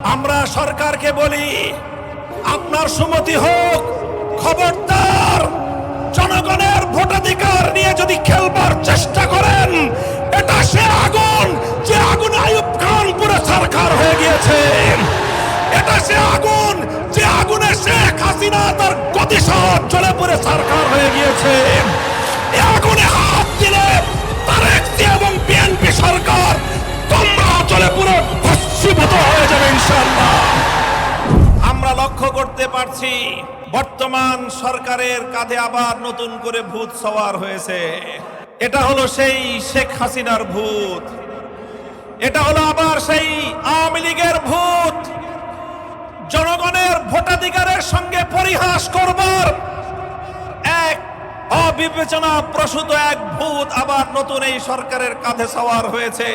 আমরা সরকারকে বলি, আপনার সুমতি হোক, খবরদার জনগণের ভোটাধিকার নিয়ে যদি খেলবার চেষ্টা করেন, এটা সে আগুন যে আগুন আইয়ুব খান পুরো সরকার হয়ে গিয়েছে। এটা সে আগুন যে আগুনে শেখ হাসিনা তার গতিসহ জ্বলে পুরো সরকার হয়ে গিয়েছে। এই আগুনে হাত দিলে তারেক জিয়া এবং বিএনপি সরকার তোমরা জ্বলে পুরো ভস্মীভূত হয়ে যাবে ইনশাআল্লাহ। আমরা লক্ষ্য করতে পারছি বর্তমান সরকারের কাঁধে আবার নতুন করে ভূত সওয়ার হয়েছে। এটা হলো সেই শেখ হাসিনার ভূত, এটা হলো আবার সেই আওয়ামী লীগের ভূত। জনগণের ভোটাধিকারের সঙ্গে পরিহাস করবার এক অবিবেচনা প্রসূত এক ভূত আবার নতুন এই সরকারের কাঁধে সওয়ার হয়েছে।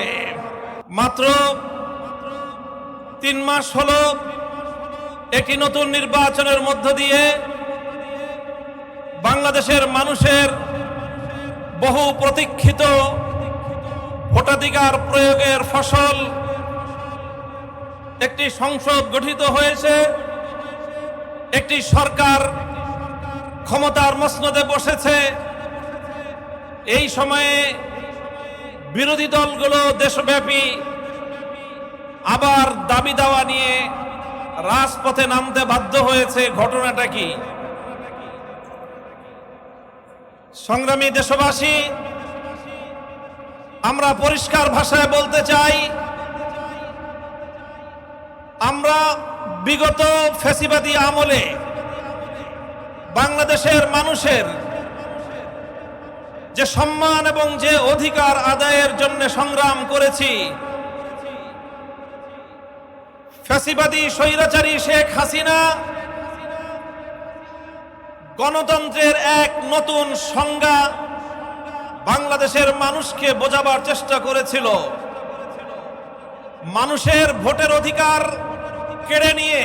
মাত্র 3 মাস হলো একটি নতুন নির্বাচনের মধ্য দিয়ে বাংলাদেশের মানুষের বহু প্রতীক্ষিত ভোটাধিকার প্রয়োগের ফসল একটি সংসদ গঠিত হয়েছে, একটি সরকার ক্ষমতার মসনদে বসেছে। এই সময়ে বিরোধী দলগুলো দেশব্যাপী আবার দাবি দাওয়া নিয়ে রাজপথে নামতে বাধ্য হয়েছে। ঘটনাটা কি? সংগ্রামী দেশবাসী, আমরা পরিষ্কার ভাষায় বলতে চাই, আমরা বিগত ফ্যাসিবাদী আমলে বাংলাদেশের মানুষের যে সম্মান এবং যে অধিকার আদায়ের জন্য সংগ্রাম করেছি, ফ্যাসিবাদী স্বৈরাচারী শেখ হাসিনা গণতন্ত্রের এক নতুন সংজ্ঞা বাংলাদেশের মানুষকে বোঝাবার চেষ্টা করেছিল। মানুষের ভোটের অধিকার কেড়ে নিয়ে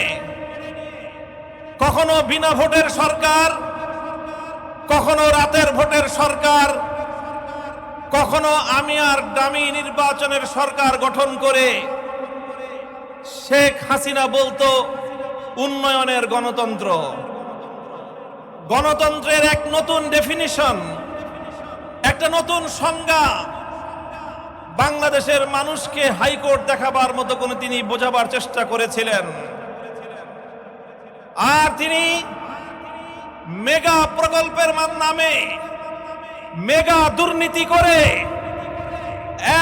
কখনো বিনা ভোটের সরকার, কখনো রাতের ভোটের সরকার, কখনো আমি আর ডামি নির্বাচনের সরকার গঠন করে শেখ হাসিনা বলতো উন্নয়নের গণতন্ত্র। গণতন্ত্রের এক নতুন ডেফিনিশন, একটা নতুন সংজ্ঞা বাংলাদেশের মানুষকে হাইকোর্ট দেখাবার মতো করে তিনি বোঝাবার চেষ্টা করেছিলেন। আর তিনি মেগা প্রকল্পের নামে মেগা দুর্নীতি করে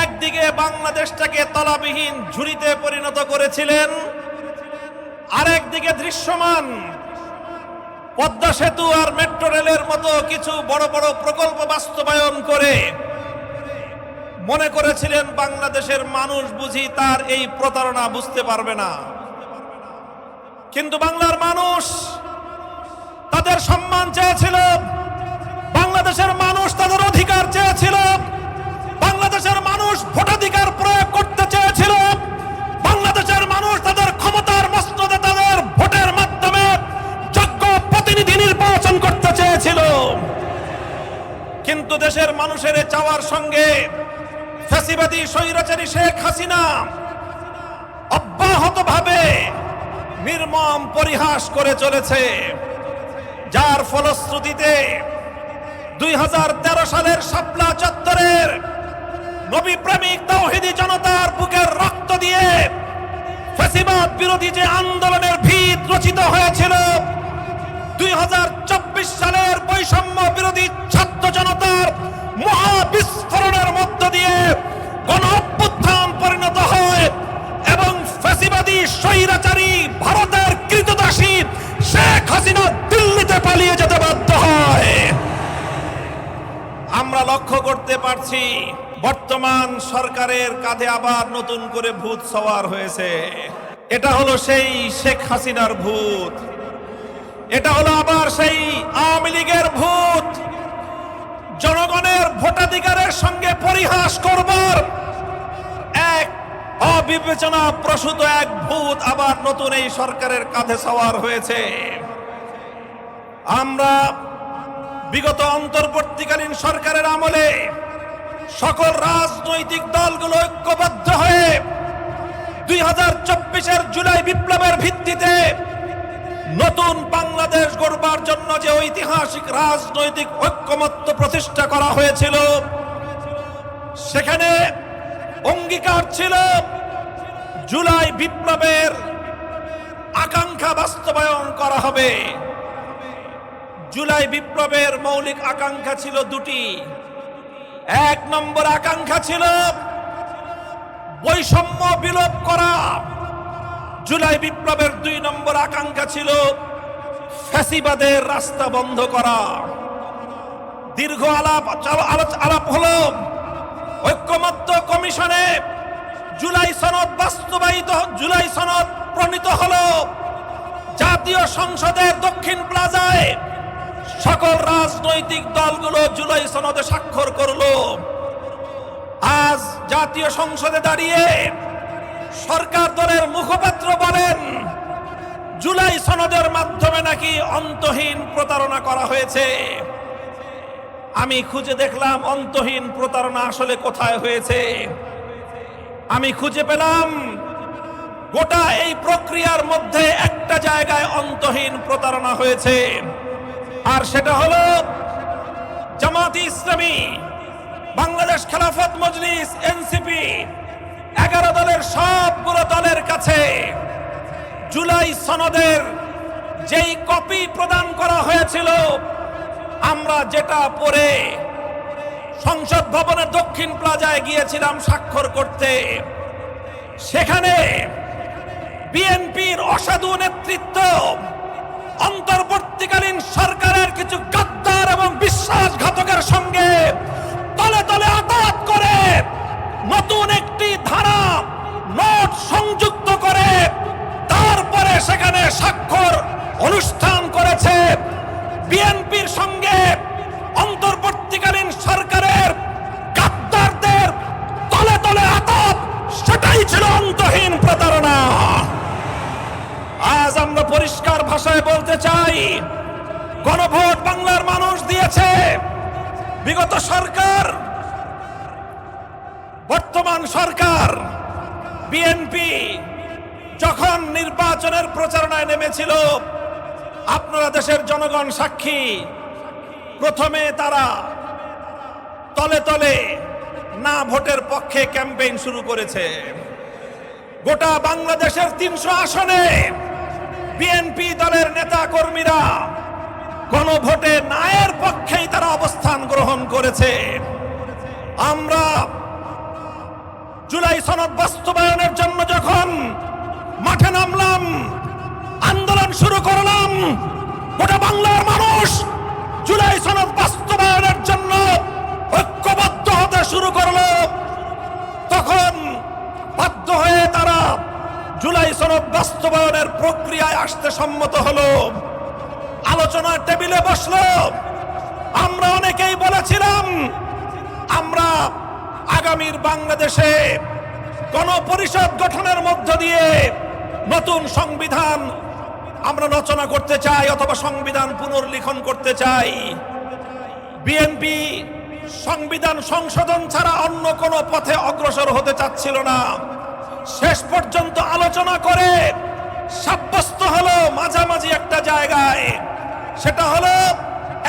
একদিকে বাংলাদেশটাকে তলাবিহীন ঝুড়িতে পরিণত করেছিলেন, আরেকদিকে দৃশ্যমান পদ্মা সেতু আর মেট্রো রেলের মতো কিছু বড় বড় প্রকল্প বাস্তবায়ন করে মনে করেছিলেন বাংলাদেশের মানুষ বুঝি তার এই প্রতারণা বুঝতে পারবে না। কিন্তু বাংলার মানুষ তাদের সম্মান চেয়েছিল, বাংলাদেশের মানুষ তাদের অধিকার চেয়েছিল, বাংলাদেশের মানুষ ভোটাধিকার প্রয়োগ করতে চেয়েছিল, বাংলাদেশের মানুষ তাদের ক্ষমতার মসনদে তাদের ভোটের মাধ্যমে যোগ্য প্রতিনিধি নির্বাচন করতে চেয়েছিল। কিন্তু দেশের মানুষের চাওয়ার সঙ্গে ফ্যাসিবাদী স্বৈরাচারী শেখ হাসিনা অব্যাহতভাবে নির্মম পরিহাস করে চলেছে, যার ফলশ্রুতিতে 2013 সালের শাপলা চত্বরের নবী প্রেমিক তাওহীদি জনতার বুকের রক্ত দিয়ে ফ্যাসিবাদ বিরোধী যে আন্দোলনের ভিত রচিত হয়েছিল, 2024 সালের বৈষম্য বিরোধী ছাত্র জনতার মহাবিস্ফোরণের মধ্য দিয়ে গণ অভ্যুত্থান পরিণত হয় এবং ফ্যাসিবাদী স্বৈরাচারী ভারতের কৃতদাসী শেখ হাসিনা দিল্লিতে পালিয়ে যেতে বাধ্য হয়। আমরা লক্ষ্য করতে পারছি বর্তমান সরকারের কাঁধে আবার নতুন করে ভূত সওয়ার হয়েছে। এটা হলো সেই শেখ হাসিনার ভূত, এটা হলো আবার সেই আওয়ামী লীগের ভূত। জনগণের ভোটাধিকারের সঙ্গে পরিহাস করবার এক অবিবেচনা প্রসূত এক ভূত আবার নতুন এই সরকারের কাঁধে সওয়ার হয়েছে। আমরা বিগত অন্তর্বর্তীকালীন সরকারের আমলে সকল রাজনৈতিক দলগুলো ঐক্যবদ্ধ হয়ে 2024-এর জুলাই বিপ্লবের ভিত্তিতে নতুন বাংলাদেশ গড়বার জন্য যে ঐতিহাসিক রাজনৈতিক ঐক্যমত্য প্রতিষ্ঠা করা হয়েছিল, সেখানে অঙ্গীকার ছিল জুলাই বিপ্লবের আকাঙ্ক্ষা বাস্তবায়ন করা হবে। জুলাই বিপ্লবের মৌলিক আকাঙ্ক্ষা ছিল দুটি। এক নম্বর আকাঙ্ক্ষা ছিল বৈষম্য বিলোপ করা। জুলাই বিপ্লবের 2 নম্বর আকাঙ্ক্ষা ছিল ফ্যাসিবাদের রাস্তা বন্ধ করা। দীর্ঘ আলাপ হলো, ঐক্যমত্য কমিশনে জুলাই সনদ বাস্তবায়িত, জুলাই সনদ প্রণীত হলো। জাতীয় সংসদের দক্ষিণ প্লাজায় সকল রাজনৈতিক দলগুলো জুলাই সনদে স্বাক্ষর করলো। আজ জাতীয় সংসদে দাঁড়িয়ে সরকার দলের মুখপাত্র বলেন জুলাই সনদের মাধ্যমে নাকি অন্তহীন প্রতারণা করা হয়েছে। আমি খুঁজে দেখলাম অন্তহীন প্রতারণা আসলে কোথায় হয়েছে। আমি খুঁজে পেলাম গোটা এই প্রক্রিয়ার মধ্যে একটা জায়গায় অন্তহীন প্রতারণা হয়েছে, আর সেটা হলো জামায়াতে ইসলামী, বাংলাদেশ খেলাফত মজলিস, এনসিপি, 11 দলের সবগুলো দলের কাছে জুলাই সনদের যেই কপি প্রদান করা হয়েছিল, আমরা যেটা পড়ে সংসদ ভবনের দক্ষিণ প্লাজায় গিয়েছিলাম স্বাক্ষর করতে, সেখানে বিএনপির অসাধু নেতৃত্ব অন্তর্বর্তীকালীন সরকারের কিছু গাদ্দার এবং বিশ্বাসঘাতকের সঙ্গে তলে তলে আতাত করে নতুন একটি ধারা নোট সংযুক্ত করে তারপরে সেখানে স্বাক্ষর অনুষ্ঠান করেছে। বিএনপির সঙ্গে অন্তর্বর্তীকালীন সরকারের গাদ্দারদের তলে তলে আতাত, সেটাই ছিল অন্তহীন প্রতারণা। আজ আমরা পরিষ্কার ভাষায় বলতে চাই, গণভোট বাংলার মানুষ দিয়েছে। বিগত সরকার, বর্তমান সরকার, বিএনপি যখন নির্বাচনের প্রচারণায় নেমেছিল, আপনারা দেশের জনগণ সাক্ষী, প্রথমে তারা তলে তলে না ভোটের পক্ষে ক্যাম্পেইন শুরু করেছে। গোটা বাংলাদেশের 300 আসনে বিএনপি দলের নেতা কর্মীরা গণভোটে নায়ের পক্ষেই তারা অবস্থান গ্রহণ করেছে। আমরা জুলাই সনদ বাস্তবায়নের জন্য যখন মাঠে নামলাম, আন্দোলন শুরু করলাম, গোটা বাংলার মানুষ জুলাই সনদ বাস্তবায়নের জন্য ঐক্যবদ্ধ হতে শুরু করলো। তখন বাধ্য হয়ে তারা জুলাই সনদ বাস্তবায়নের প্রক্রিয়ায় আসতে সম্মত হলো, আলোচনার টেবিলে বসলো। আমরা অনেকেই বলেছিলাম আমরা আগামীর বাংলাদেশে গণপরিষদ গঠনের মধ্য দিয়ে নতুন সংবিধান আমরা রচনা করতে চাই, অথবা সংবিধান পুনর্লিখন করতে চাই। বিএনপি সংবিধান সংশোধন ছাড়া অন্য কোনো পথে অগ্রসর হতে চাচ্ছিল না। শেষ পর্যন্ত আলোচনা করে সাব্যস্ত হলো মাঝামাঝি একটা জায়গায়, সেটা হলো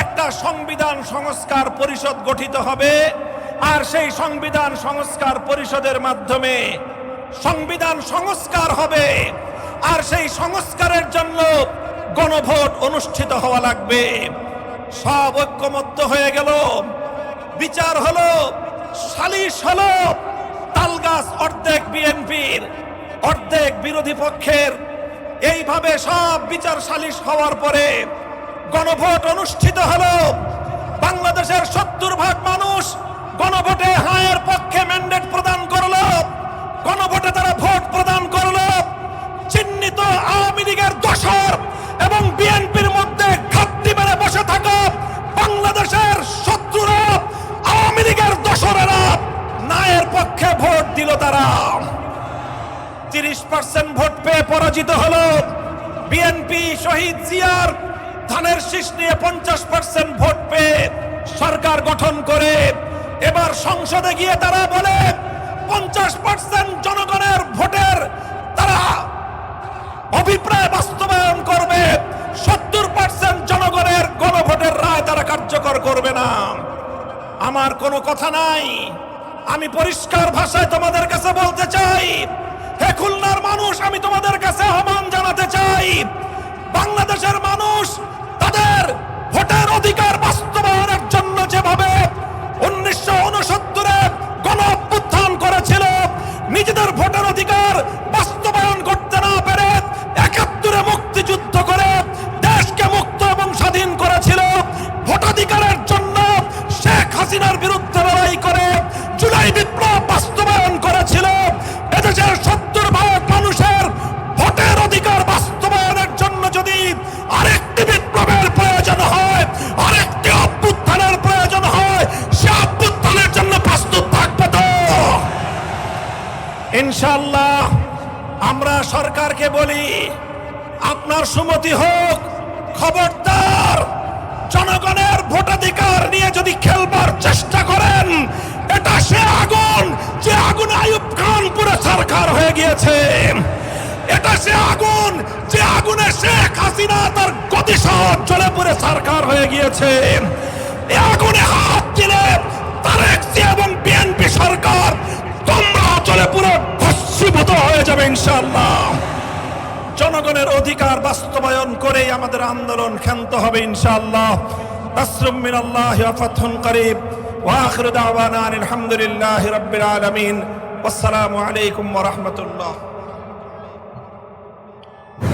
একটা সংবিধান সংস্কার পরিষদ গঠিত হবে, আর সেই সংবিধান সংস্কার পরিষদের মাধ্যমে সংবিধান সংস্কার হবে, আর সেই সংস্কারের জন্য গণভোট অনুষ্ঠিত হওয়া লাগবে। সব ঐক্যমত্য হয়ে গেল, বিচার হলো, সালিশ হলো। তালগাছ অর্ধেক বিএনপির, অর্ধেক বিরোধী পক্ষের, এইভাবে সব বিচার সালিশ হওয়ার পরে গণভোট অনুষ্ঠিত হলো। বাংলাদেশের 70% মানুষ গণভোটে হায়ের পক্ষে ম্যান্ডেট প্রদান করলো, গণভোটে তারা ভোট প্রদান করলো। চিহ্নিত আওয়ামী লীগের দোসর এবং বিএনপির মধ্যে ঘাপটি মেরে বসে থাকা বাংলাদেশের শত্রুরা, আওয়ামী লীগের দোসরেরা নায়ের পক্ষে ভোট দিল। তারা 30% ভোট পেয়ে পরাজিত হলো। বিএনপি শহীদ জিয়ার ধানের শীষ নিয়ে 50% ভোট পেয়ে সরকার গঠন করে এবার সংসদে গিয়ে তারা বলে 50% জনগণের ভোটের অভিপ্রায় বাস্তবায়ন করবে, 70% জনগণের গণভোটের রায় তারা কার্যকর করবে না। আমার কোনো কথা নাই, আমি পরিষ্কার ভাষায় তোমাদের কাছে বলতে চাই, হে খুলনার মানুষ, আমি তোমাদের কাছে আহ্বান জানাতে চাই, বাংলাদেশের মানুষ তাদের ভোটের অধিকার বাস্তবায়নের জন্য যেভাবে 1969-এ গণ অভ্যুত্থান করেছিল, নিজেদের ভোটের অধিকার বাস্তবায়ন করতে না পেরে 71-এ মুক্তিযুদ্ধ করে দেশকে মুক্ত এবং স্বাধীন করেছিল, ভোটাধিকারের জন্য শেখ হাসিনার বিরুদ্ধে লড়াই করে জুলাই বিপ্লব বাস্তবায়ন করেছিল, এদেশের 70% মানুষের ভোটের অধিকার বাস্তবায়নের জন্য যদি আরেকটি বিপ্লবের প্রয়োজন হয়, আরেকটি অভ্যুত্থানের প্রয়োজন হয়, সে অভ্যুত্থানের জন্য প্রস্তুত থাকবে তো ইনশাআল্লাহ। আমরা সরকারকে বলি, আপনার সুমতি হোক, খবরদার জনগণের ভোটাধিকার নিয়ে যদি খেলবার চেষ্টা করেন, এটা সে আগুন যে আগুনে আইয়ুব খান পুরো সরকার হয়ে গিয়েছে, এটা সে আগুন যে আগুনে শেখ হাসিনা তার গতিসহ জ্বলে পুরো সরকার হয়ে গিয়েছে। এই আগুনে হাত দিলে তারেক জিয়া এবং বিএনপি সরকার তোমরা চলে পুরো ভস্মীভূত হয়ে যাবে ইনশাআল্লাহ। জনগণের অধিকার বাস্তবায়ন করেই আমাদের আন্দোলন ক্ষান্ত হবে ইনশাআল্লাহ। নাসরুম মিনাল্লাহি ওয়া ফাতহুন করিব ওয়া আখিরু দাওয়ানা আলহামদুলিল্লাহি রাব্বিল আলামিন। আসসালামু আলাইকুম ওয়া রাহমাতুল্লাহ।